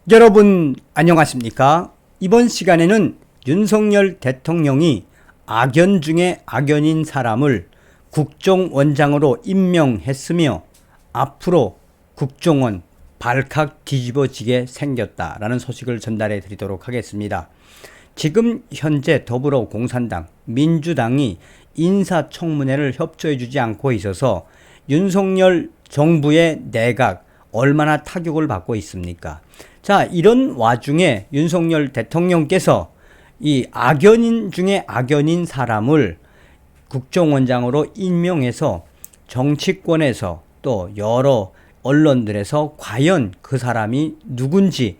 여러분 안녕하십니까? 이번 시간에는 윤석열 대통령이 악연 중에 악연인 사람을 국정원장으로 임명했으며 앞으로 국정원 발칵 뒤집어지게 생겼다라는 소식을 전달해 드리도록 하겠습니다. 지금 현재 더불어공산당, 민주당이 인사청문회를 협조해 주지 않고 있어서 윤석열 정부의 내각 얼마나 타격을 받고 있습니까? 자, 이런 와중에 윤석열 대통령께서 이 악연인 중에 악연인 사람을 국정원장으로 임명해서 정치권에서 또 여러 언론들에서 과연 그 사람이 누군지,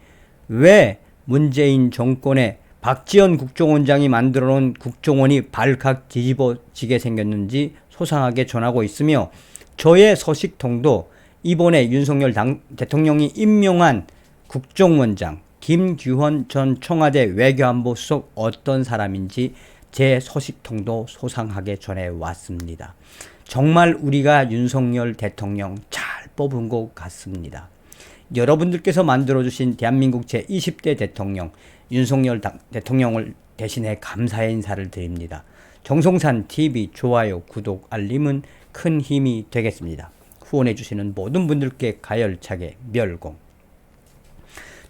왜 문재인 정권의 박지원 국정원장이 만들어 놓은 국정원이 발칵 뒤집어지게 생겼는지 소상하게 전하고 있으며, 저의 서식통도 이번에 윤석열 대통령이 임명한 국정원장 김규현 전 청와대 외교안보 수석 어떤 사람인지 제 소식통도 소상하게 전해왔습니다. 정말 우리가 윤석열 대통령 잘 뽑은 것 같습니다. 여러분들께서 만들어주신 대한민국 제20대 대통령 윤석열 대통령을 대신해 감사의 인사를 드립니다. 정성산TV 좋아요, 구독, 알림은 큰 힘이 되겠습니다. 후원해주시는 모든 분들께 가열차게 멸공.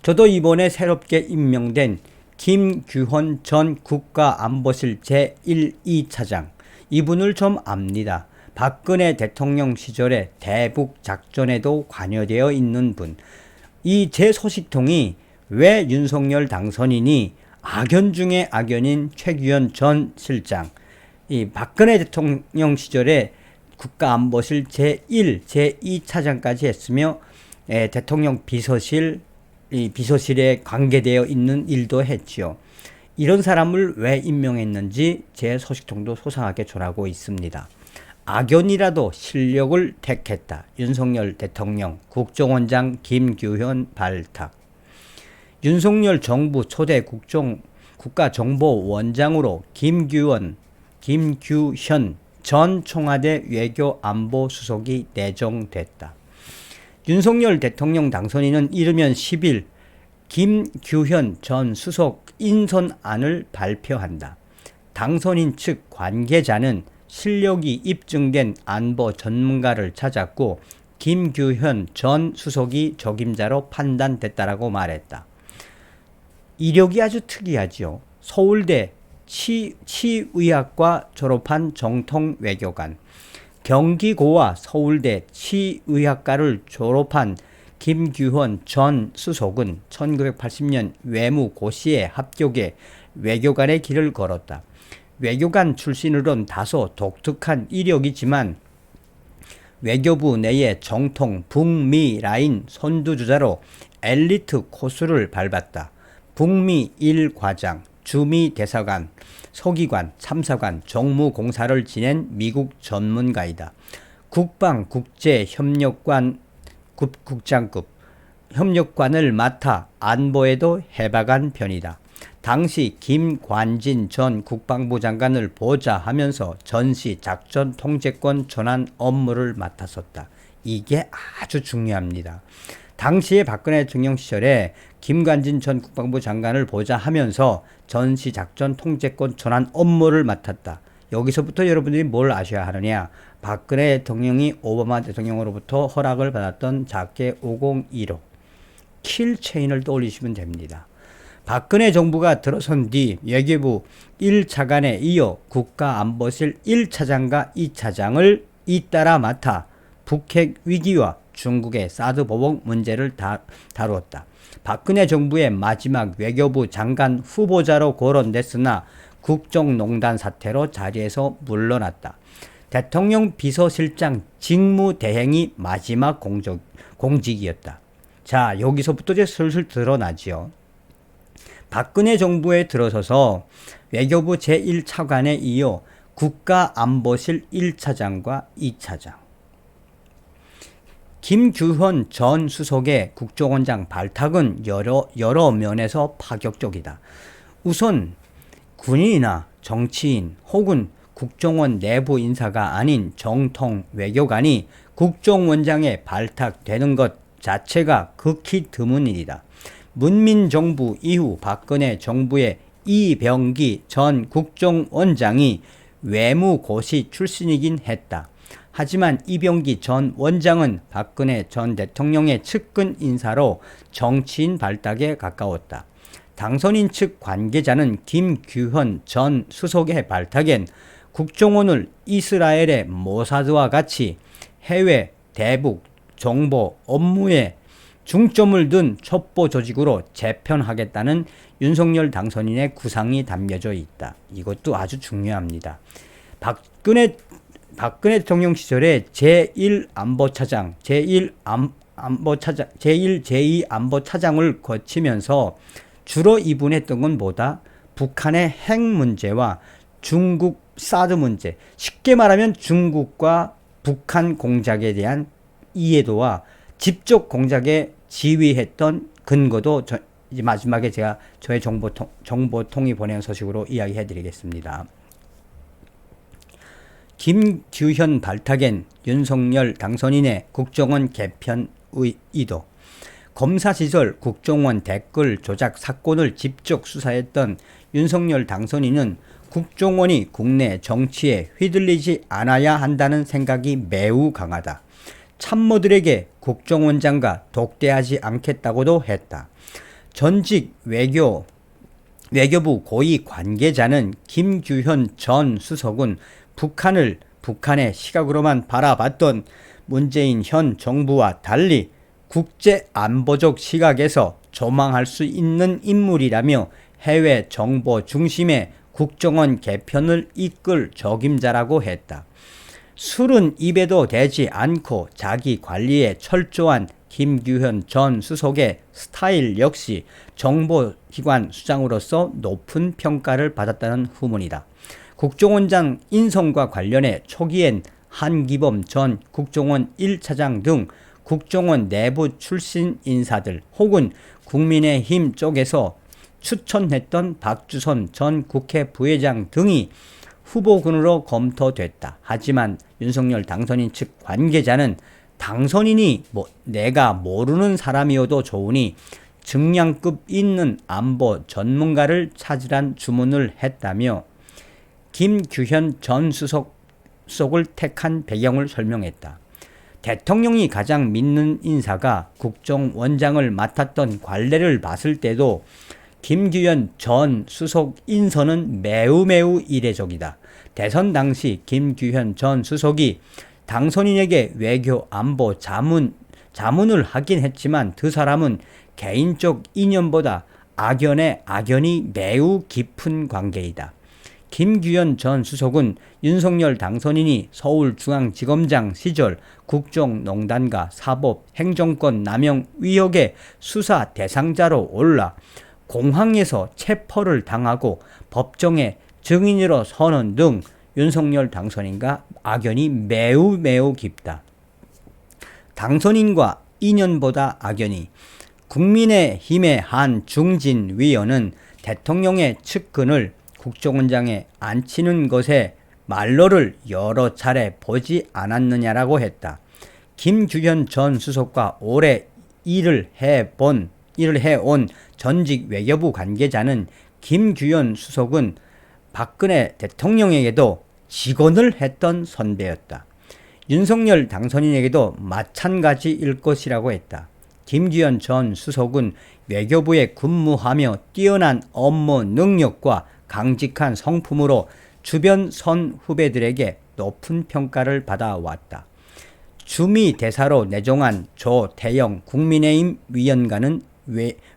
저도 이번에 새롭게 임명된 김규현 전 국가안보실 제1, 2차장, 이분을 좀 압니다. 박근혜 대통령 시절에 대북 작전에도 관여되어 있는 분. 이 제 소식통이 왜 윤석열 당선인이 악연 중에 악연인 최규현 전 실장, 이 박근혜 대통령 시절에 국가안보실 제1, 제2차장까지 했으며 대통령 비서실, 이 비서실에 관계되어 있는 일도 했지요. 이런 사람을 왜 임명했는지 제 소식통도 소상하게 전하고 있습니다. 악연이라도 실력을 택했다. 윤석열 대통령 국정원장 김규현 발탁. 윤석열 정부 초대 국가정보원장으로 김규현 전 청와대 외교안보수석이 내정됐다. 윤석열 대통령 당선인은 이르면 10일 김규현 전 수석 인선안을 발표한다. 당선인 측 관계자는 실력이 입증된 안보 전문가를 찾았고 김규현 전 수석이 적임자로 판단됐다라고 말했다. 이력이 아주 특이하죠. 서울대 치의학과 졸업한 정통 외교관, 경기고와 서울대 치의학과를 졸업한 김규현 전 수석은 1980년 외무고시에 합격해 외교관의 길을 걸었다. 외교관 출신으론 다소 독특한 이력이지만 외교부 내의 정통 북미 라인 선두주자로 엘리트 코스를 밟았다. 북미 1과장, 주미 대사관, 서기관, 참사관, 정무공사를 지낸 미국 전문가이다. 국방국제협력관 국장급 협력관을 맡아 안보에도 해박한 편이다. 당시 김관진 전 국방부 장관을 보좌하면서 전시 작전 통제권 전환 업무를 맡았었다. 이게 아주 중요합니다. 당시에 박근혜 대통령 시절에 김관진 전 국방부 장관을 보좌하면서 전시작전 통제권 전환 업무를 맡았다. 여기서부터 여러분들이 뭘 아셔야 하느냐. 박근혜 대통령이 오바마 대통령으로부터 허락을 받았던 작계 5015 킬체인을 떠올리시면 됩니다. 박근혜 정부가 들어선 뒤 외교부 1차관에 이어 국가안보실 1차장과 2차장을 잇따라 맡아 북핵 위기와 중국의 사드 보복 문제를 다루었다. 박근혜 정부의 마지막 외교부 장관 후보자로 거론됐으나 국정농단 사태로 자리에서 물러났다. 대통령 비서실장 직무대행이 마지막 공직이었다. 자, 여기서부터 이제 슬슬 드러나지요. 박근혜 정부에 들어서서 외교부 제1차관에 이어 국가안보실 1차장과 2차장, 김규현 전 수석의 국정원장 발탁은 여러 면에서 파격적이다. 우선 군인이나 정치인 혹은 국정원 내부 인사가 아닌 정통 외교관이 국정원장에 발탁되는 것 자체가 극히 드문 일이다. 문민정부 이후 박근혜 정부의 이병기 전 국정원장이 외무고시 출신이긴 했다. 하지만 이병기 전 원장은 박근혜 전 대통령의 측근 인사로 정치인 발탁에 가까웠다. 당선인 측 관계자는 김규현 전 수석의 발탁엔 국정원을 이스라엘의 모사드와 같이 해외 대북 정보 업무에 중점을 둔 첩보 조직으로 재편하겠다는 윤석열 당선인의 구상이 담겨져 있다. 이것도 아주 중요합니다. 박근혜 대통령 시절에 제1안보차장, 제1, 제2안보차장을 거치면서 주로 이분했던 건 뭐다? 북한의 핵 문제와 중국 사드 문제. 쉽게 말하면 중국과 북한 공작에 대한 이해도와 직접 공작에 지휘했던 근거도 이제 마지막에 제가 저의 정보통이 보낸 소식으로 이야기해 드리겠습니다. 김규현 발탁엔 윤석열 당선인의 국정원 개편 의도. 검사 시절 국정원 댓글 조작 사건을 직접 수사했던 윤석열 당선인은 국정원이 국내 정치에 휘둘리지 않아야 한다는 생각이 매우 강하다. 참모들에게 국정원장과 독대하지 않겠다고도 했다. 전직 외교부 고위 관계자는 김규현 전 수석은 북한의 시각으로만 바라봤던 문재인 현 정부와 달리 국제안보적 시각에서 조망할 수 있는 인물이라며 해외 정보 중심의 국정원 개편을 이끌 적임자라고 했다. 술은 입에도 대지 않고 자기 관리에 철저한 김규현 전 수석의 스타일 역시 정보기관 수장으로서 높은 평가를 받았다는 후문이다. 국정원장 인선과 관련해 초기엔 한기범 전 국정원 1차장 등 국정원 내부 출신 인사들 혹은 국민의힘 쪽에서 추천했던 박주선 전 국회 부회장 등이 후보군으로 검토됐다. 하지만 윤석열 당선인 측 관계자는 당선인이 내가 모르는 사람이어도 좋으니 증량급 있는 안보 전문가를 찾으란 주문을 했다며 김규현 전 수석을 택한 배경을 설명했다. 대통령이 가장 믿는 인사가 국정원장을 맡았던 관례를 봤을 때도 김규현 전 수석 인선은 매우 이례적이다. 대선 당시 김규현 전 수석이 당선인에게 외교 안보 자문을 하긴 했지만 그 사람은 개인적 인연보다 악연이 매우 깊은 관계이다. 김규현 전 수석은 윤석열 당선인이 서울중앙지검장 시절 국정농단과 사법행정권 남용 의혹의 수사 대상자로 올라 공항에서 체포를 당하고 법정에 증인으로 서는 등 윤석열 당선인과 악연이 매우 깊다. 당선인과 인연보다 악연이. 국민의힘의 한 중진위원은 대통령의 측근을 국정원장에 앉히는 것에 말로를 여러 차례 보지 않았느냐라고 했다. 김규현 전 수석과 오래 일을 해온 전직 외교부 관계자는 김규현 수석은 박근혜 대통령에게도 직언을 했던 선배였다. 윤석열 당선인에게도 마찬가지일 것이라고 했다. 김규현 전 수석은 외교부에 근무하며 뛰어난 업무 능력과 강직한 성품으로 주변 선 후배들에게 높은 평가를 받아왔다. 주미 대사로 내정한 조태영 국민의힘 위원과는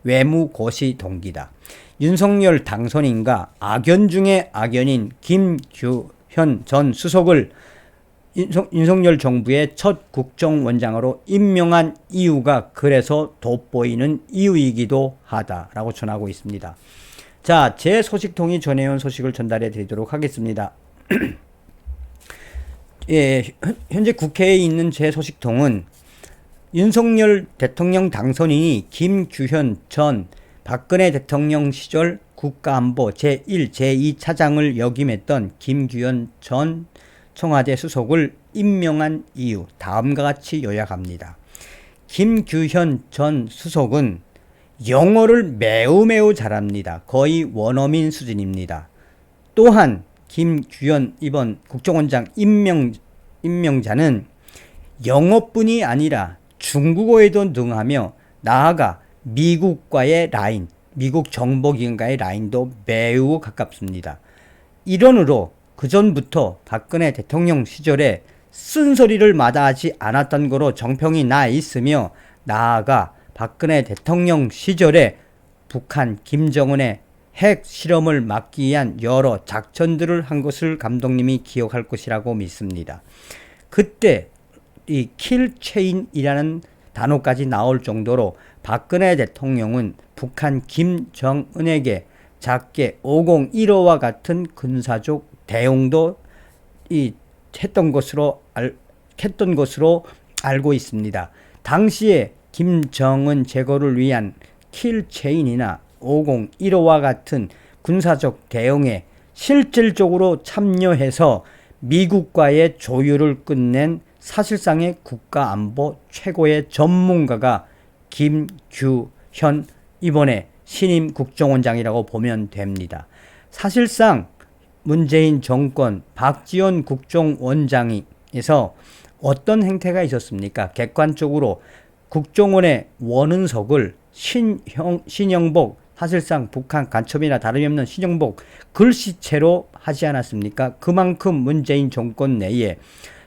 외무고시 동기다. 윤석열 당선인과 악연 중에 악연인 김규현 전 수석을 윤석열 정부의 첫 국정원장으로 임명한 이유가 그래서 돋보이는 이유이기도 하다라고 전하고 있습니다. 자, 제 소식통이 전해온 소식을 전달해 드리도록 하겠습니다. 예, 현재 국회에 있는 제 소식통은 윤석열 대통령 당선인이 김규현 전 박근혜 대통령 시절 국가안보 제1, 제2차장을 역임했던 김규현 전 청와대 수석을 임명한 이유, 다음과 같이 요약합니다. 김규현 전 수석은 영어를 매우 잘합니다. 거의 원어민 수준입니다. 또한 김규현 이번 국정원장 임명자는 영어뿐이 아니라 중국어에도 능하며 나아가 미국과의 라인, 미국 정보기관과의 라인도 매우 가깝습니다. 일원으로 그전부터 박근혜 대통령 시절에 쓴소리를 마다하지 않았던 거로 정평이 나 있으며, 나아가 박근혜 대통령 시절에 북한 김정은의 핵 실험을 막기 위한 여러 작전들을 한 것을 감독님이 기억할 것이라고 믿습니다. 그때 이 킬체인이라는 단어까지 나올 정도로 박근혜 대통령은 북한 김정은에게 작게 501호와 같은 군사적 대응도 했던 것으로 알고 있습니다. 당시에 김정은 제거를 위한 킬체인이나 501호와 같은 군사적 대응에 실질적으로 참여해서 미국과의 조율을 끝낸 사실상의 국가안보 최고의 전문가가 김규현 이번에 신임 국정원장이라고 보면 됩니다. 사실상 문재인 정권 박지원 국정원장에서 어떤 행태가 있었습니까? 객관적으로 국정원의 원은석을 신영복, 사실상 북한 간첩이나 다름이 없는 신영복 글씨체로 하지 않았습니까? 그만큼 문재인 정권 내에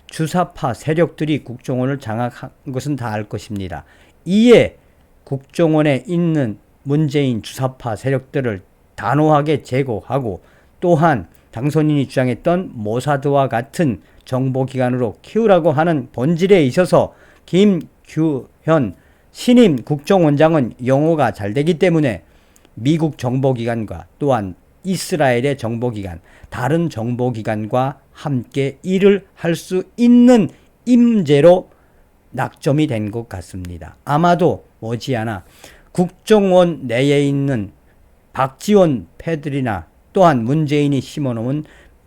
주사파 세력들이 국정원을 장악한 것은 다 알 것입니다. 이에 국정원에 있는 문재인 주사파 세력들을 단호하게 제거하고, 또한 당선인이 주장했던 모사드와 같은 정보기관으로 키우라고 하는 본질에 있어서 김규현 신임 국정원장은 영어가 잘 되기 때문에 미국 정보기관과 또한 이스라엘의 정보기관, 다른 정보기관과 함께 일을 할 수 있는 임재로 낙점이 된 것 같습니다. 아마도 머지않아 국정원 내에 있는 박지원 패들이나 또한 문재인이 심어놓은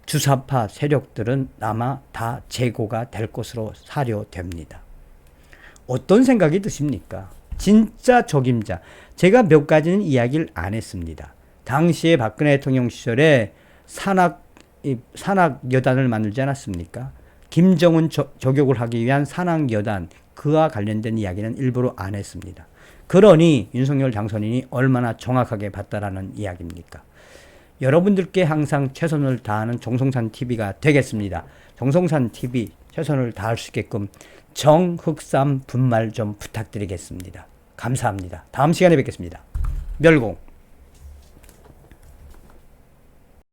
주사파 세력들은 아마 다 제거가 될 것으로 사료됩니다. 어떤 생각이 드십니까? 진짜 적임자. 제가 몇 가지는 이야기를 안 했습니다. 당시에 박근혜 대통령 시절에 산악 여단을 만들지 않았습니까? 김정은 저격을 하기 위한 산악여단, 그와 관련된 이야기는 일부러 안 했습니다. 그러니 윤석열 당선인이 얼마나 정확하게 봤다라는 이야기입니까? 여러분들께 항상 최선을 다하는 정성산 TV가 되겠습니다. 정성산 TV 최선을 다할 수 있게끔 정흑삼 분말 좀 부탁드리겠습니다. 감사합니다. 다음 시간에 뵙겠습니다. 멸공.